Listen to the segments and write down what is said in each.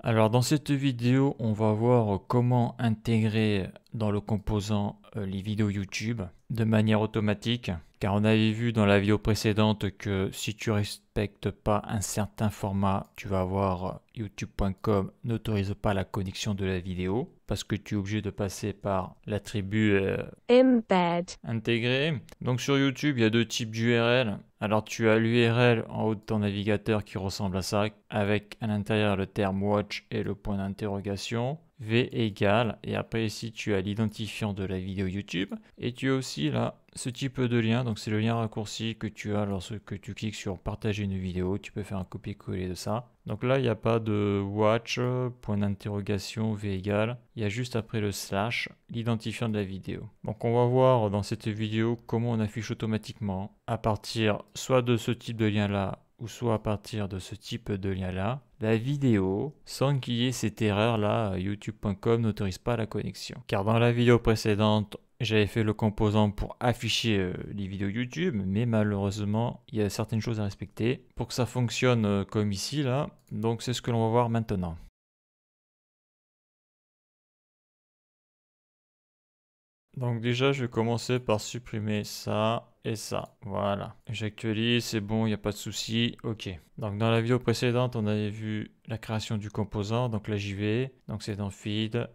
Alors dans cette vidéo, on va voir comment intégrer dans le composant les vidéos YouTube de manière automatique. Car on avait vu dans la vidéo précédente que si tu respectes pas un certain format, tu vas voir youtube.com n'autorise pas la connexion de la vidéo parce que tu es obligé de passer par l'attribut embed. intégré. Donc sur YouTube, il y a deux types d'URL. Alors tu as l'URL en haut de ton navigateur qui ressemble à ça avec à l'intérieur le terme watch et le point d'interrogation. V égale, et après ici tu as l'identifiant de la vidéo YouTube et tu as aussi là ce type de lien, donc c'est le lien raccourci que tu as lorsque tu cliques sur partager une vidéo, tu peux faire un copier-coller de ça. Donc là il n'y a pas de watch, point d'interrogation, V égale, il y a juste après le slash l'identifiant de la vidéo. Donc on va voir dans cette vidéo comment on affiche automatiquement à partir soit de ce type de lien là ou soit à partir de ce type de lien là la vidéo sans qu'il y ait cette erreur là youtube.com n'autorise pas la connexion. Car dans la vidéo précédente, j'avais fait le composant pour afficher les vidéos YouTube, mais malheureusement, il y a certaines choses à respecter pour que ça fonctionne comme ici là. Donc c'est ce que l'on va voir maintenant. Donc déjà, je vais commencer par supprimer ça et ça. Voilà. J'actualise, c'est bon, il n'y a pas de souci. Ok. Donc dans la vidéo précédente, on avait vu la création du composant. Donc là, j'y vais. Donc c'est dans Feed,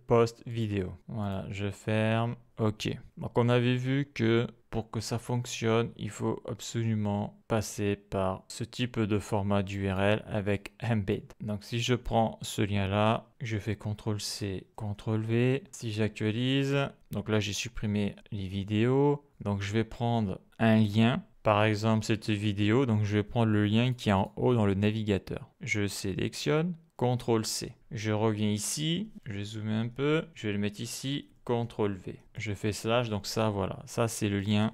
Post, Vidéo. Voilà, je ferme. Ok. Donc on avait vu que pour que ça fonctionne, il faut absolument passer par ce type de format d'URL avec embed. Donc si je prends ce lien-là, je fais CTRL-C, CTRL-V. Si j'actualise, donc là j'ai supprimé les vidéos. Donc je vais prendre un lien. Par exemple, cette vidéo, donc je vais prendre le lien qui est en haut dans le navigateur. Je sélectionne, CTRL-C. Je reviens ici, je vais zoomer un peu, je vais le mettre ici, CTRL-V. Je fais slash, donc ça, voilà. Ça, c'est le lien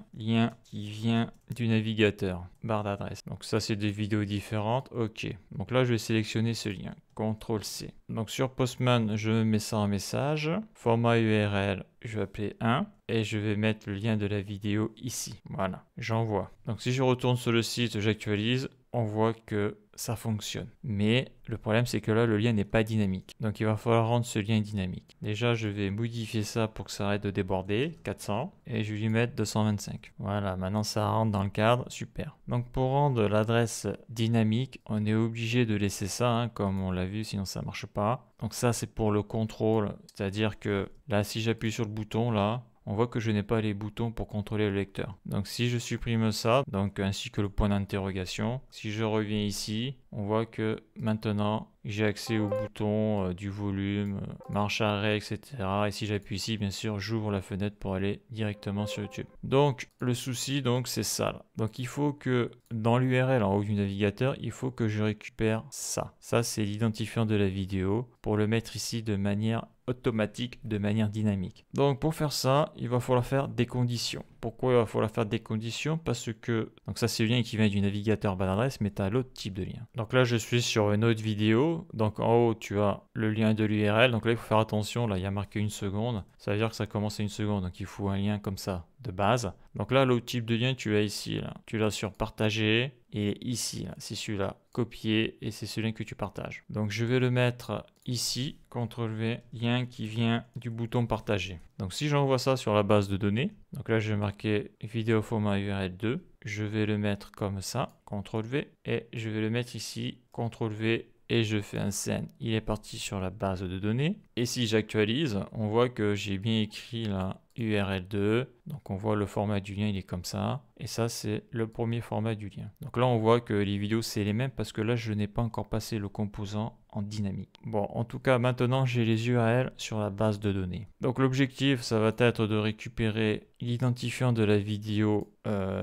qui vient du navigateur, barre d'adresse. Donc ça, c'est des vidéos différentes. OK. Donc là, je vais sélectionner ce lien. CTRL-C. Donc sur Postman, je mets ça en message. Format URL, je vais appeler 1. Et je vais mettre le lien de la vidéo ici. Voilà, j'envoie. Donc si je retourne sur le site, j'actualise, on voit que ça fonctionne. Mais le problème, c'est que là, le lien n'est pas dynamique. Donc il va falloir rendre ce lien dynamique. Déjà, je vais modifier ça pour que ça arrête de déborder, 400. Et je vais lui mettre 225. Voilà, maintenant ça rentre dans le cadre, super. Donc pour rendre l'adresse dynamique, on est obligé de laisser ça, hein, comme on l'a vu, sinon ça ne marche pas. Donc ça, c'est pour le contrôle. C'est-à-dire que là, si j'appuie sur le bouton, là, on voit que je n'ai pas les boutons pour contrôler le lecteur. Donc si je supprime ça, donc ainsi que le point d'interrogation, si je reviens ici, on voit que maintenant j'ai accès aux boutons du volume, marche arrêt, etc. Et si j'appuie ici, bien sûr, j'ouvre la fenêtre pour aller directement sur YouTube. Donc le souci, donc c'est ça là. Donc il faut que dans l'URL en haut du navigateur, il faut que je récupère ça. Ça, c'est l'identifiant de la vidéo pour le mettre ici de manière automatique, de manière dynamique. Donc pour faire ça, il va falloir faire des conditions. Pourquoi il va falloir faire des conditions? Parce que, donc ça c'est le lien qui vient du navigateur bas d'adresse, mais tu as l'autre type de lien. Donc là je suis sur une autre vidéo, donc en haut tu as le lien de l'URL, donc là il faut faire attention, là il y a marqué 1 seconde, ça veut dire que ça commence à 1 seconde, donc il faut un lien comme ça de base. Donc là l'autre type de lien tu l'as ici, là. Tu l'as sur partager, et ici, c'est celui-là, copier, et c'est celui que tu partages. Donc je vais le mettre ici, CTRL-V, lien qui vient du bouton partager. Donc si j'envoie ça sur la base de données, donc là je vais marquer vidéo format URL 2, je vais le mettre comme ça, CTRL-V, et je vais le mettre ici, CTRL-V, et je fais un send. Il est parti sur la base de données. Et si j'actualise, on voit que j'ai bien écrit là URL2. Donc on voit le format du lien, il est comme ça. Et ça, c'est le premier format du lien. Donc là, on voit que les vidéos, c'est les mêmes parce que là, je n'ai pas encore passé le composant en dynamique. Bon, en tout cas, maintenant, j'ai les URL sur la base de données. Donc l'objectif, ça va être de récupérer l'identifiant de la vidéo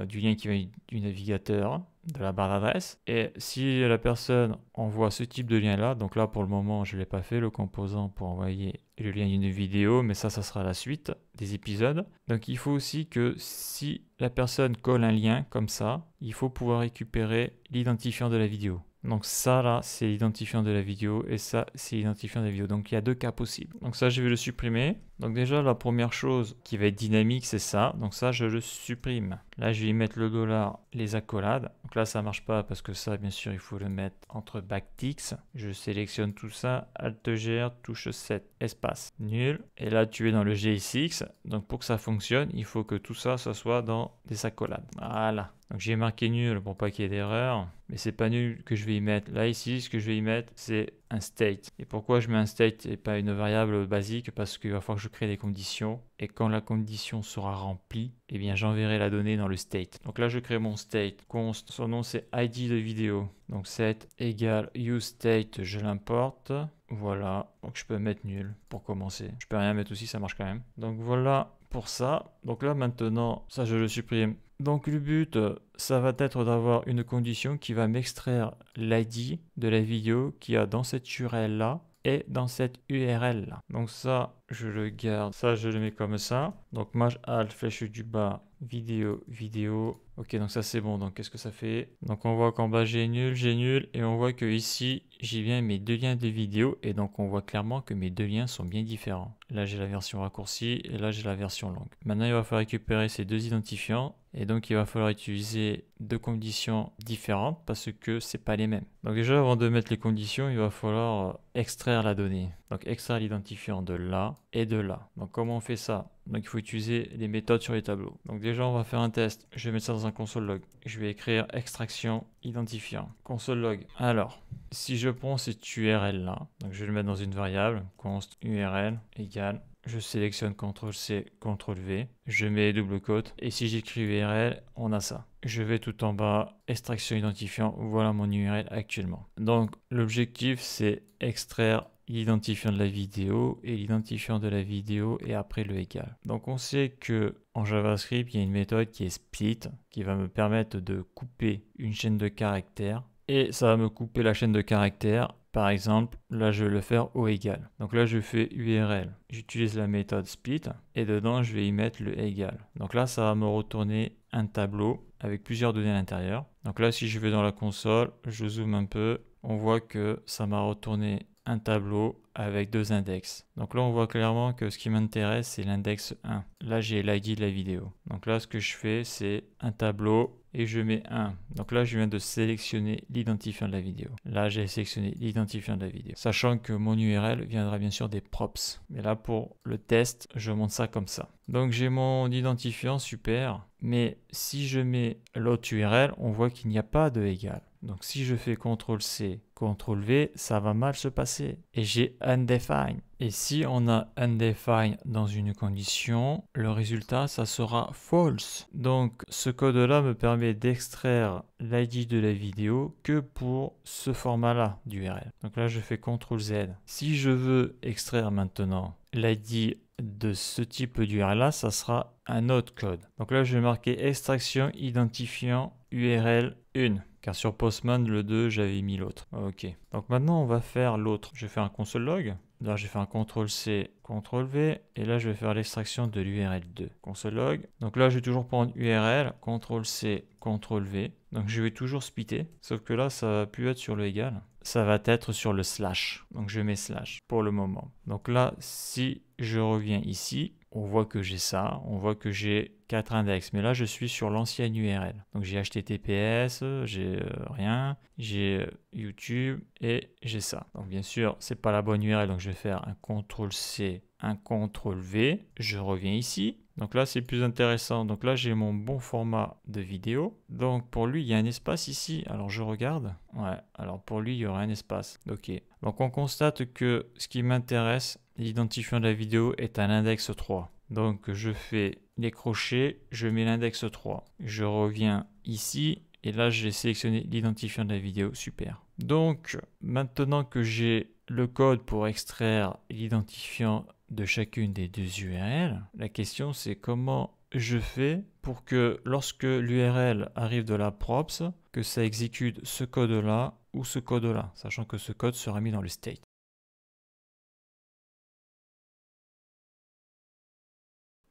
du lien qui vient du navigateur, de la barre d'adresse. Et si la personne envoie ce type de lien là, donc là pour le moment je ne l'ai pas fait, le composant pour envoyer le lien d'une vidéo, mais ça sera la suite des épisodes. Donc il faut aussi que si la personne colle un lien comme ça, il faut pouvoir récupérer l'identifiant de la vidéo. Donc ça là, c'est l'identifiant de la vidéo et ça, c'est l'identifiant de la vidéo. Donc il y a deux cas possibles. Donc ça, je vais le supprimer. Donc déjà, la première chose qui va être dynamique, c'est ça. Donc ça, je le supprime. Là, je vais y mettre le dollar, les accolades. Donc là, ça marche pas parce que ça, bien sûr, il faut le mettre entre backticks. Je sélectionne tout ça, Alt-G, touche 7, espace, nul. Et là, tu es dans le GSX. Donc pour que ça fonctionne, il faut que tout ça, ça soit dans des accolades. Voilà. Donc j'ai marqué nul pour pas qu'il y ait d'erreur, mais c'est pas nul que je vais y mettre. Là ici, ce que je vais y mettre, c'est un state. Et pourquoi je mets un state et pas une variable basique? Parce qu'il va falloir que je crée des conditions. Et quand la condition sera remplie, eh bien j'enverrai la donnée dans le state. Donc là, je crée mon state. Const, son nom c'est ID de vidéo. Donc set égale useState, je l'importe. Voilà, donc je peux mettre nul pour commencer. Je peux rien mettre aussi, ça marche quand même. Donc voilà pour ça. Donc là maintenant, ça je le supprime. Donc le but, ça va être d'avoir une condition qui va m'extraire l'ID de la vidéo qu'il y a dans cette URL là et dans cette URL là. Donc ça, je le garde, ça je le mets comme ça. Donc maj alt flèche du bas, vidéo, vidéo. Ok, donc ça c'est bon. Donc qu'est-ce que ça fait? Donc on voit qu'en bas j'ai nul et on voit que ici j'ai bien mes deux liens de vidéo et donc on voit clairement que mes deux liens sont bien différents. Là j'ai la version raccourcie et là j'ai la version longue. Maintenant il va falloir récupérer ces deux identifiants et donc il va falloir utiliser deux conditions différentes parce que c'est pas les mêmes. Donc déjà avant de mettre les conditions, il va falloir extraire la donnée. Donc extraire l'identifiant de là et de là. Donc comment on fait ça? Donc il faut utiliser les méthodes sur les tableaux. Donc déjà on va faire un test. Je vais mettre ça dans un console log. Je vais écrire extraction identifiant. Console log. Alors, si je prends cette URL là, donc je vais le mettre dans une variable, const URL égale, je sélectionne CTRL-C, CTRL-V, je mets double quote, et si j'écris URL, on a ça. Je vais tout en bas, extraction identifiant, voilà mon URL actuellement. Donc l'objectif c'est extraire l'identifiant de la vidéo et l'identifiant de la vidéo et après le égal. Donc on sait que en JavaScript, il y a une méthode qui est split qui va me permettre de couper une chaîne de caractères et ça va me couper la chaîne de caractères. Par exemple, là je vais le faire au égal. Donc là je fais URL. J'utilise la méthode split et dedans je vais y mettre le égal. Donc là ça va me retourner un tableau avec plusieurs données à l'intérieur. Donc là si je vais dans la console, je zoome un peu, on voit que ça m'a retourné un tableau avec deux index. Donc là on voit clairement que ce qui m'intéresse c'est l'index 1. Là j'ai l'ID de la vidéo. Donc là ce que je fais c'est un tableau et je mets 1. Donc là je viens de sélectionner l'identifiant de la vidéo. Là j'ai sélectionné l'identifiant de la vidéo. Sachant que mon URL viendra bien sûr des props. Mais là pour le test je monte ça comme ça. Donc j'ai mon identifiant, super. Mais si je mets l'autre URL, on voit qu'il n'y a pas de égal. Donc si je fais CTRL-C, CTRL-V, ça va mal se passer. Et j'ai undefined. Et si on a undefined dans une condition, le résultat, ça sera false. Donc ce code-là me permet d'extraire l'ID de la vidéo que pour ce format-là d'URL. Donc là, je fais CTRL-Z. Si je veux extraire maintenant l'ID de ce type d'URL-là, ça sera un autre code. Donc là, je vais marquer extraction identifiant URL 1. Car sur Postman, le 2, j'avais mis l'autre. Ok. Donc maintenant, on va faire l'autre. Je vais faire un console log. Là, je vais faire un CTRL-C, CTRL-V. Et là, je vais faire l'extraction de l'URL 2. Console log. Donc là, je vais toujours prendre URL, CTRL-C, CTRL-V. Donc je vais toujours splitter. Sauf que là, ça va plus être sur le égal. Ça va être sur le slash. Donc je mets slash pour le moment. Donc là, si je reviens ici, on voit que j'ai ça, on voit que j'ai 4 index, mais là je suis sur l'ancienne URL. Donc j'ai HTTPS, j'ai rien, j'ai YouTube et j'ai ça. Donc bien sûr, c'est pas la bonne URL, donc je vais faire un CTRL-C, un CTRL-V, je reviens ici. Donc là c'est plus intéressant, donc là j'ai mon bon format de vidéo. Donc pour lui il y a un espace ici, alors je regarde. Ouais, alors pour lui il y aura un espace, ok. Donc on constate que ce qui m'intéresse, l'identifiant de la vidéo est à l'index 3. Donc je fais les crochets, je mets l'index 3. Je reviens ici et là j'ai sélectionné l'identifiant de la vidéo, super. Donc maintenant que j'ai le code pour extraire l'identifiant de chacune des deux URL, la question c'est comment je fais pour que lorsque l'URL arrive de la props, que ça exécute ce code-là ou ce code-là, sachant que ce code sera mis dans le state.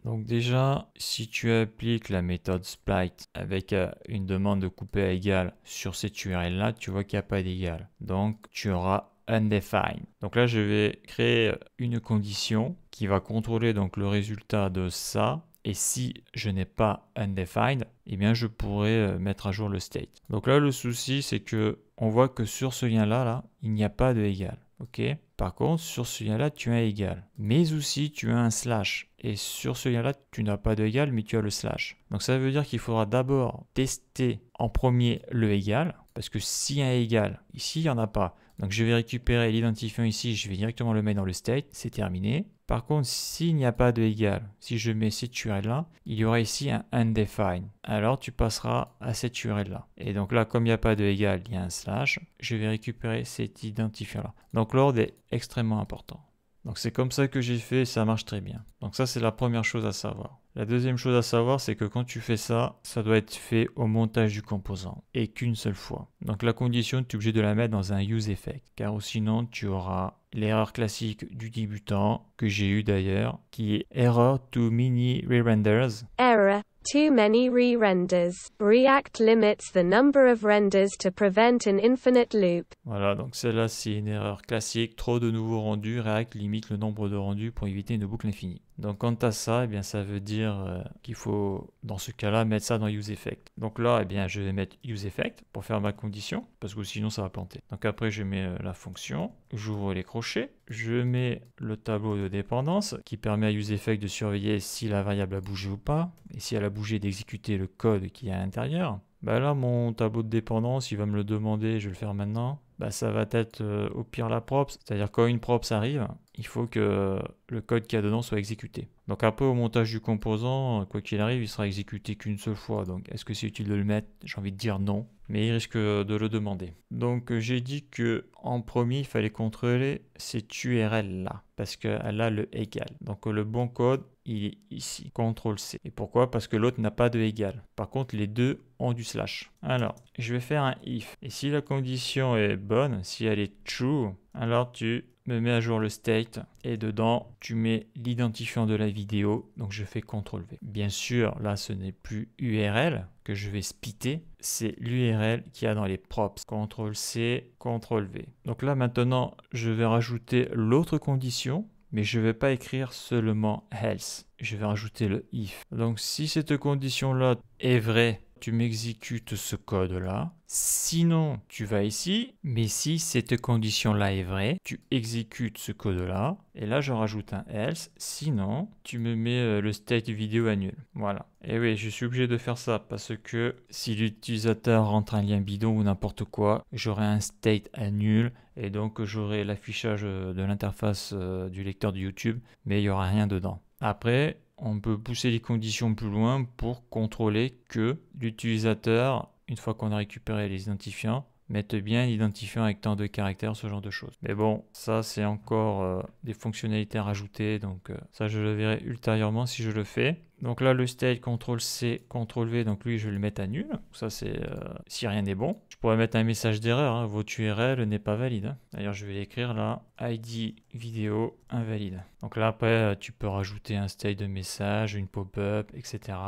Donc déjà, si tu appliques la méthode split avec une demande de couper à égal sur cette URL-là, tu vois qu'il n'y a pas d'égal. Donc tu auras undefined. Donc là, je vais créer une condition qui va contrôler donc le résultat de ça. Et si je n'ai pas undefined, eh bien je pourrais mettre à jour le state. Donc là, le souci, c'est que on voit que sur ce lien-là, il n'y a pas de égal. Ok. Par contre, sur ce lien-là, tu as un égal. Mais aussi, tu as un slash. Et sur ce lien-là, tu n'as pas de égal, mais tu as le slash. Donc ça veut dire qu'il faudra d'abord tester en premier le égal. Parce que s'il y a un égal, ici, il n'y en a pas. Donc je vais récupérer l'identifiant ici, je vais directement le mettre dans le state, c'est terminé. Par contre, s'il n'y a pas de égal, si je mets cette URL-là, il y aura ici un undefined. Alors tu passeras à cette URL-là. Et donc là, comme il n'y a pas de égal, il y a un slash, je vais récupérer cet identifiant-là. Donc l'ordre est extrêmement important. Donc c'est comme ça que j'ai fait et ça marche très bien. Donc ça, c'est la première chose à savoir. La deuxième chose à savoir, c'est que quand tu fais ça, ça doit être fait au montage du composant et qu'une seule fois. Donc la condition, tu es obligé de la mettre dans un use effect, car sinon tu auras l'erreur classique du débutant que j'ai eu d'ailleurs, qui est error too many re-renders. Error. Too many re-renders. React limits the number of renders to prevent an infinite loop. Voilà, donc celle-là, c'est une erreur classique. Trop de nouveaux rendus. React limite le nombre de rendus pour éviter une boucle infinie. Donc quant à ça, eh bien, ça veut dire qu'il faut, dans ce cas-là, mettre ça dans useEffect. Donc là, eh bien, je vais mettre useEffect pour faire ma condition, parce que sinon, ça va planter. Donc après, je mets la fonction, j'ouvre les crochets, je mets le tableau de dépendance qui permet à useEffect de surveiller si la variable a bougé ou pas, et si elle a bougé, d'exécuter le code qui est à l'intérieur. Bah là, mon tableau de dépendance, il va me le demander, je vais le faire maintenant. Bah, ça va être au pire la props, c'est-à-dire quand une props arrive, il faut que le code qu'il y a dedans soit exécuté. Donc après au montage du composant, quoi qu'il arrive, il sera exécuté qu'une seule fois. Donc est-ce que c'est utile de le mettre? J'ai envie de dire non, mais il risque de le demander. Donc j'ai dit que en premier, il fallait contrôler cette URL là, parce qu'elle a le égal. Donc le bon code, il est ici, CTRL-C. Et pourquoi? Parce que l'autre n'a pas de égal. Par contre, les deux ont du slash. Alors, je vais faire un if. Et si la condition est bonne, si elle est true, alors tu me mets à jour le state et dedans, tu mets l'identifiant de la vidéo. Donc, je fais CTRL-V. Bien sûr, là, ce n'est plus URL que je vais splitter. C'est l'URL qu'il y a dans les props. CTRL-C, CTRL-V. Donc là, maintenant, je vais rajouter l'autre condition. Mais je ne vais pas écrire seulement else. Je vais rajouter le if. Donc si cette condition-là est vraie, tu m'exécutes ce code-là. Sinon, tu vas ici. Mais si cette condition-là est vraie, tu exécutes ce code-là. Et là, je rajoute un else. Sinon, tu me mets le state vidéo à nul. Voilà. Et oui, je suis obligé de faire ça parce que si l'utilisateur rentre un lien bidon ou n'importe quoi, j'aurai un state à nul. Et donc, j'aurai l'affichage de l'interface du lecteur de YouTube, mais il n'y aura rien dedans. Après, on peut pousser les conditions plus loin pour contrôler que l'utilisateur, une fois qu'on a récupéré les identifiants, mette bien l'identifiant avec tant de caractères, ce genre de choses. Mais bon, ça c'est encore des fonctionnalités à rajouter, donc ça je le verrai ultérieurement si je le fais. Donc là le state CTRL-C, CTRL-V, donc lui je vais le mettre à nul. Ça c'est si rien n'est bon. Je pourrais mettre un message d'erreur, hein, votre URL n'est pas valide. Hein. D'ailleurs je vais l'écrire là, ID vidéo invalide. Donc là après tu peux rajouter un state de message, une pop-up, etc.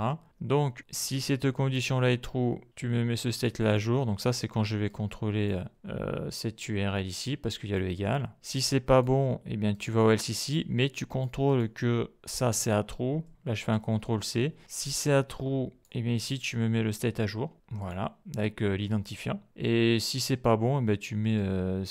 Donc si cette condition là est true, tu me mets ce state là à jour. Donc ça c'est quand je vais contrôler cette URL ici parce qu'il y a le égal. Si c'est pas bon, eh bien tu vas au else ici, mais tu contrôles que ça c'est à true. Là, je fais un CTRL-C. Si c'est à true, et bien ici, tu me mets le state à jour. Voilà, avec l'identifiant. Et si c'est pas bon, ben, tu mets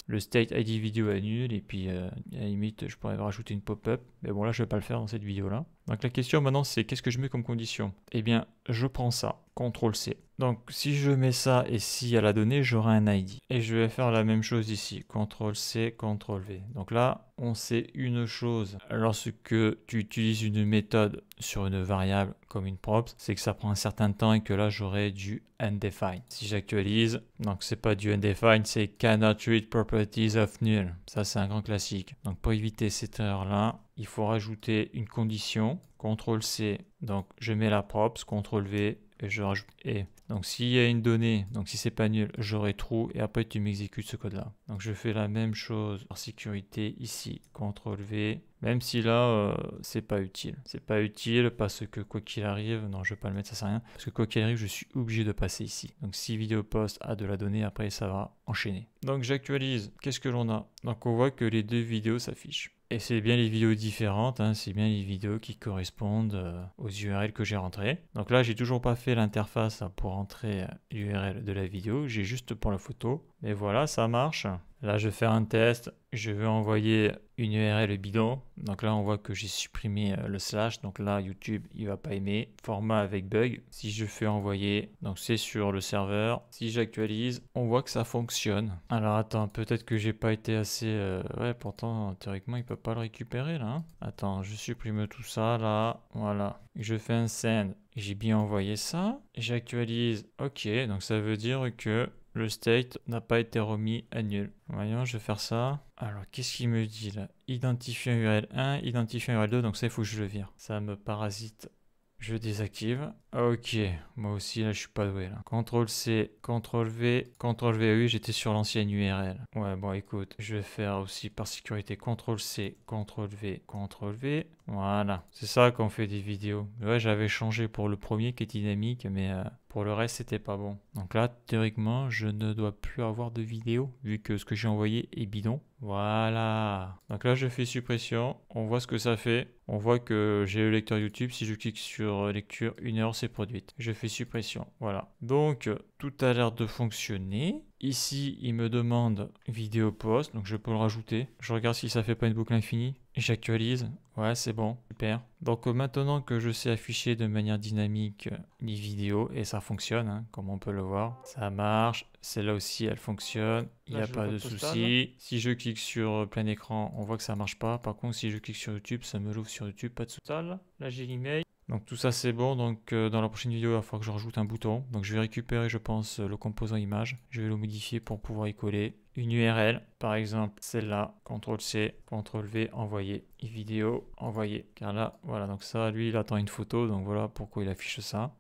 le state ID vidéo à nul. Et puis, à la limite, je pourrais rajouter une pop-up. Mais bon, là, je vais pas le faire dans cette vidéo-là. Donc, la question maintenant, c'est qu'est-ce que je mets comme condition? Eh bien, je prends ça. CTRL-C. Donc, si je mets ça et si à la donnée, j'aurai un ID. Et je vais faire la même chose ici. CTRL-C, CTRL-V. Donc là, on sait une chose. Lorsque tu utilises une méthode sur une variable comme une props, c'est que ça prend un certain temps et que là, j'aurai du undefined. Si j'actualise, donc c'est pas du undefined, c'est cannot read properties of null. Ça, c'est un grand classique. Donc, pour éviter cette erreur-là, il faut rajouter une condition. CTRL-C, donc je mets la props, CTRL-V, et je rajoute et. Donc s'il y a une donnée, donc si c'est pas nul, j'aurai true et après tu m'exécutes ce code là. Donc je fais la même chose par sécurité ici, CTRL-V, Même si là, c'est pas utile. C'est pas utile parce que quoi qu'il arrive, non, je vais pas le mettre, ça sert à rien. Parce que quoi qu'il arrive, je suis obligé de passer ici. Donc si vidéo post a de la donnée, après ça va enchaîner. Donc j'actualise. Qu'est-ce que l'on a? Donc on voit que les deux vidéos s'affichent. Et c'est bien les vidéos différentes, hein, c'est bien les vidéos qui correspondent aux URL que j'ai rentrées. Donc là, j'ai toujours pas fait l'interface pour rentrer l'URL de la vidéo, j'ai juste pour la photo. Mais voilà, ça marche. Là, je fais un test, je veux envoyer une URL bidon. Donc là, on voit que j'ai supprimé le slash. Donc là, YouTube, il va pas aimer. Format avec bug. Si je fais envoyer, donc c'est sur le serveur. Si j'actualise, on voit que ça fonctionne. Alors attends, peut-être que j'ai pas été assez... Ouais, pourtant, théoriquement, il peut pas le récupérer là. Hein. Attends, je supprime tout ça là. Voilà. Je fais un send. J'ai bien envoyé ça. J'actualise. Ok, donc ça veut dire que le state n'a pas été remis à nul. Voyons, je vais faire ça. Alors, qu'est-ce qu'il me dit là? Identifier un URL 1, identifier un URL 2, donc ça, il faut que je le vire. Ça me parasite. Je désactive. Ok, moi aussi là je suis pas doué là. CTRL-C, CTRL-V, CTRL-V, oui j'étais sur l'ancienne URL. Ouais bon écoute, je vais faire aussi par sécurité CTRL-C, CTRL-V, CTRL-V. Voilà, c'est ça qu'on fait des vidéos. Ouais j'avais changé pour le premier qui est dynamique mais pour le reste c'était pas bon. Donc là théoriquement je ne dois plus avoir de vidéo vu que ce que j'ai envoyé est bidon. Voilà. Donc là je fais suppression, on voit ce que ça fait. On voit que j'ai le lecteur YouTube, si je clique sur lecture, 1 heure c'est produite. Je fais suppression, voilà. Donc tout a l'air de fonctionner. Ici, il me demande vidéo post, donc je peux le rajouter. Je regarde si ça fait pas une boucle infinie. J'actualise. Ouais, c'est bon, super. Donc maintenant que je sais afficher de manière dynamique les vidéos, et ça fonctionne, hein, comme on peut le voir. Ça marche, celle-là aussi elle fonctionne, il n'y a pas de souci. Si je clique sur plein écran, on voit que ça marche pas. Par contre, si je clique sur YouTube, ça me l'ouvre sur YouTube, pas de souci. Là j'ai l'email. Donc tout ça c'est bon, donc dans la prochaine vidéo il va falloir que je rajoute un bouton. Donc je vais récupérer je pense le composant image, je vais le modifier pour pouvoir y coller une URL, par exemple celle-là, CTRL-C, CTRL-V, envoyer, vidéo, envoyer. Car là, voilà, donc ça lui il attend une photo, donc voilà pourquoi il affiche ça.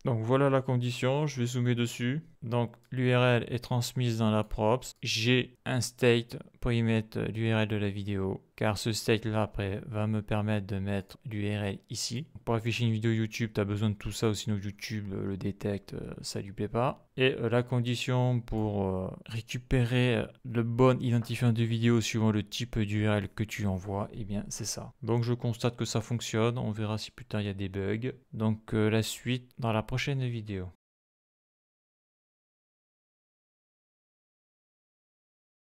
Donc voilà la condition, je vais zoomer dessus. Donc l'URL est transmise dans la props. J'ai un state pour y mettre l'URL de la vidéo. Car ce state là après va me permettre de mettre l'URL ici. Pour afficher une vidéo YouTube, tu as besoin de tout ça ou sinon YouTube le détecte, ça lui plaît pas. Et la condition pour récupérer le bon identifiant de vidéo suivant le type d'URL que tu envoies, eh bien c'est ça. Donc je constate que ça fonctionne, on verra si plus tard il y a des bugs. Donc la suite dans la prochaine vidéo.